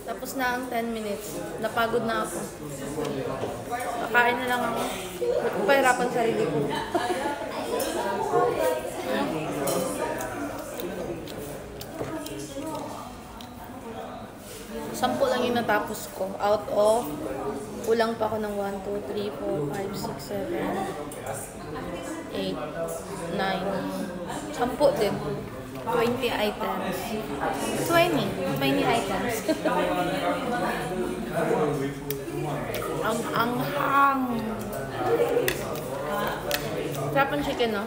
Tapos na ang 10 minutes. Napagod na ako. Kakain na lang ako. Ba't ko pahirapan sarili ko? Sampu lang yung natapos ko. Out of, kulang pa ako ng 1, 2, 3, 4, 5, 6, 7, 8, 9. Sampu din. 20 items. 20 items. Ang anghang. Sarap ang chicken, no?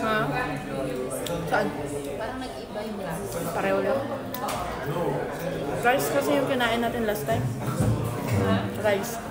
Ha? Saan? Parang nag-iba yung lasa. Pareho lang. Rice kasi yung kinain natin last time. Rice.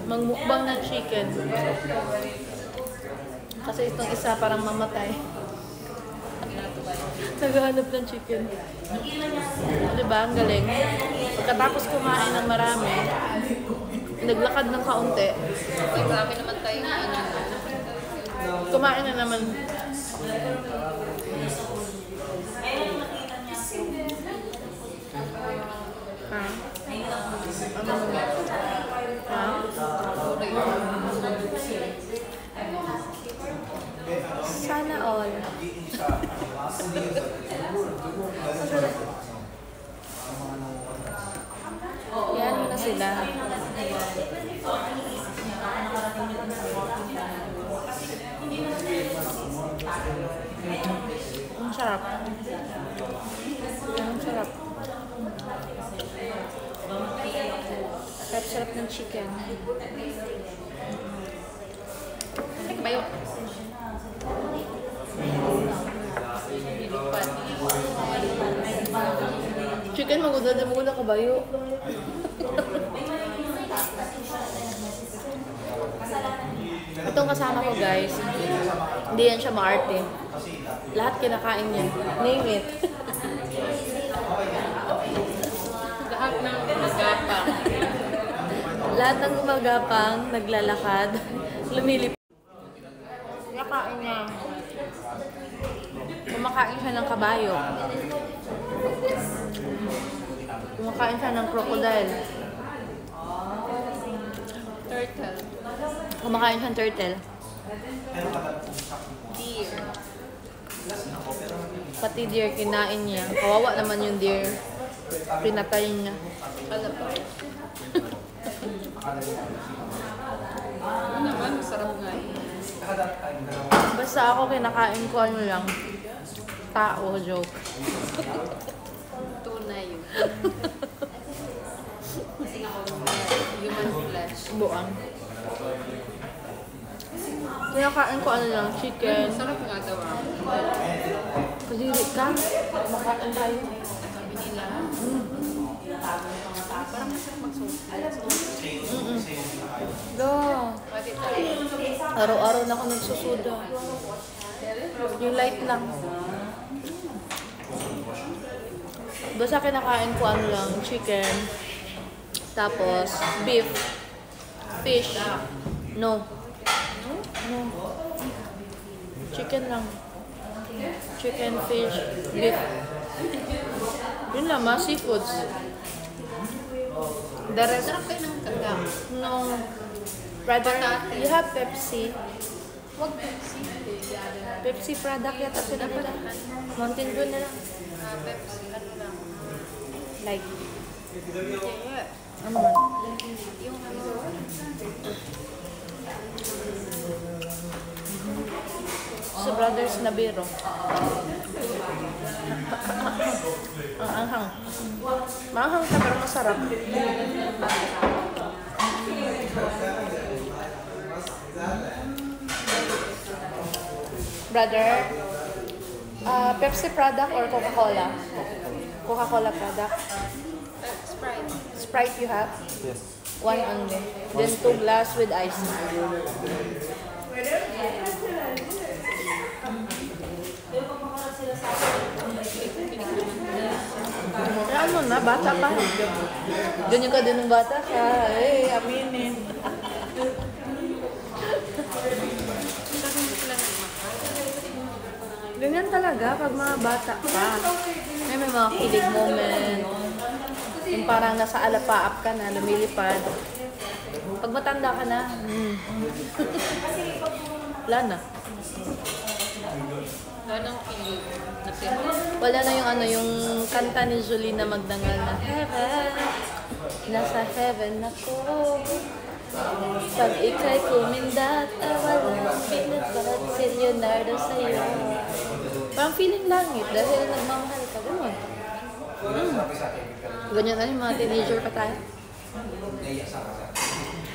Magmukbang ng chicken. Kasi itong isa parang mamatay. Naghahanap ng chicken. Diba? Ang galing. Pagkatapos kumain ng marami, naglakad ng kaunti. Uy, marami naman tayong Kumain na naman. Ha? Ano? Ha? Sana all. Yan na sila. Ang sarap. Ang sarap. Sarap ng chicken. Ay, kabayo. Chicken magudad mo na kabayo. Itong kasama ko guys, hindi yan siya maarte. Lahat kinakain niya. Name it. Lahat ng magapang. Lahat ng gumagapang, naglalakad, lumilip. Kinakain niya. Kumakain siya ng kabayo. Kumakain siya ng crocodile. Turtle. Kumakain siya ng turtle. Deer. Pati deer, kinain niya. Kawawa naman yung deer. Pinatay niya. Ano pa? Ano naman, masarap nga eh. Basta ako kinakain ko ano lang. Tao, joke. Tunay yun. Human flesh. Buang. Kinakain ko ano lang, chicken. Masarap nga daw ah. Kadiri ka? Makain tayo. Sabi nila. Parang masarap magsusi. Do. Pwede tayo. Araw-araw na ako nagsusuda. Yung light lang. Basta kinakain ko ano lang, chicken. Tapos, beef. Fish. No. No. Chicken lang. Chicken, fish, beef. Yun lang, mga seafoods. The rest, Masarap kayo ng kaga. no. Brother, you have Pepsi. Huwag Pepsi. Pepsi product yata sila nila. Mountain Dew na lang. Pepsi. Ano lang. Like, Yeah. ano man. Yung ano. Sa Brothers na biro. Ang anghang. Maanghang ka pero masarap. Brother, Pepsi product or Coca-Cola? Coca-Cola product. Sprite. Sprite you have? Yes. One only. Then 2 glass with ice. ano na, bata pa. Ganyan ka din ng bata ka. Eh, aminin. Ganyan talaga pag mga bata pa. May mga kilig moment. Yung parang nasa alapaap ka na, lumilipad. Pag matanda ka na, wala na. Anong kilig? Wala na yung ano, yung kanta ni Julie na magdangal na Heaven, nasa heaven ako. Pag ika'y kumindat, walang pinagbahat si Leonardo sa'yo. Parang feeling langit dahil nagmamahal ka. Ganun. Ganyan na yung mga teenager pa tayo.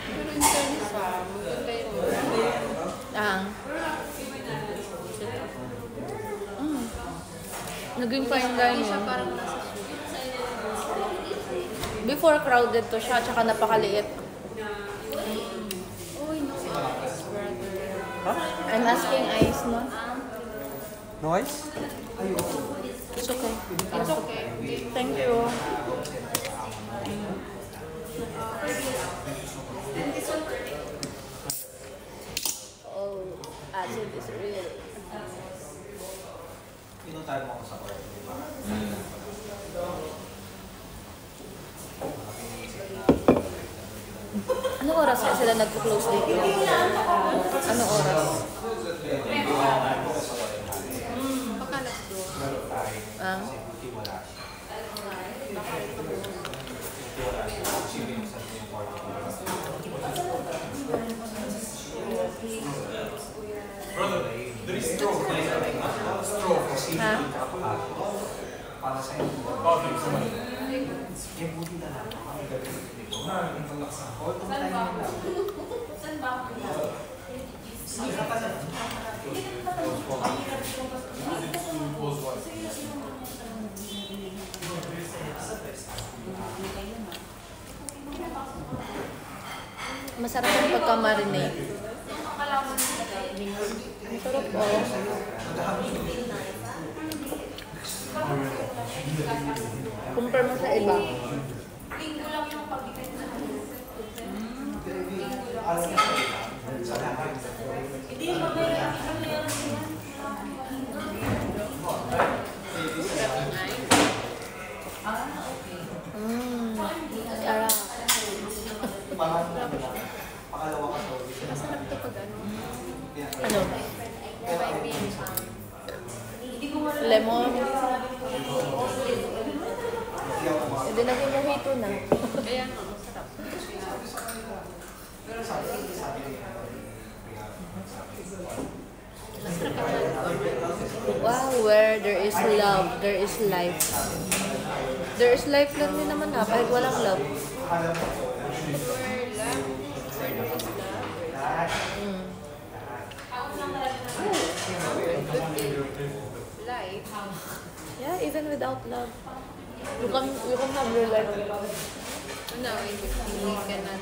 Pero in fairness maganda yun. Naging fine line Hindi siya mo. parang nasa suit. Before crowded to siya, tsaka napakaliit. Uy, no ice, brother. I'm asking Ice, no? No ice? It's okay. It's okay. Thank you. Oh, acid is real. Pinuntahan mo ako sa court, di ba? Anong oras ka sila nagpo-close dito? Anong oras? Baka alas 2. Ah? Ha? Para sa inyo. Yung buti na lang. Ang gagawin dito. Yung paglaksang ko. Saan ba? Saan ba? Masarap yung pagka-marinate. Masarap po. Compare mo sa iba. Sarap. Pakalawa ka sa Masarap to pag ano. Ano? May beans. Lemon. Hindi naging mojito na. Kaya nga, masarap. Wow, where there is love, there is life. There is life lang din naman ha, kahit walang love. Where love, where there is love. Good day. Life. Yeah, even without love. You can have your life. No, we cannot.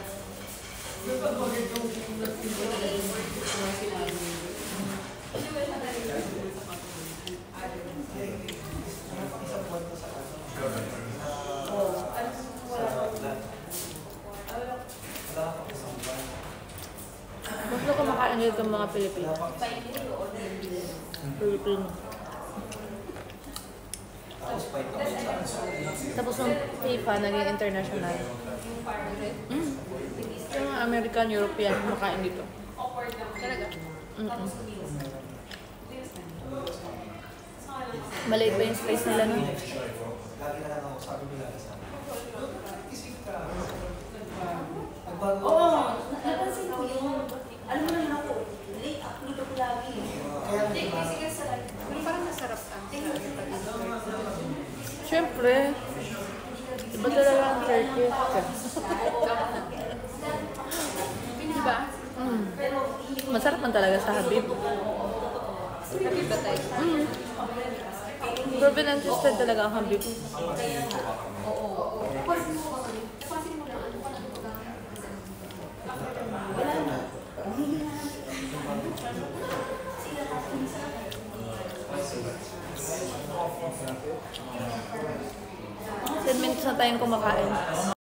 Gusto ko makain dito ng mga Pilipino. Pilipino. Tapos ng FIFA, naging international. Yung mga American, European, kumakain dito. Talaga? Maliit pa yung space nila nun. Lagi na lang ako sabi nila sa Oo, napansin ko yun. Alam mo naman ako, late upload ako lagi. Pero parang masarap ang Siyempre. Iba talaga ang turkey. Di ba? Masarap man talaga sa Habib. Happy ba tayo? Proven and tested talaga ang Habib. Send na tayong kumakain.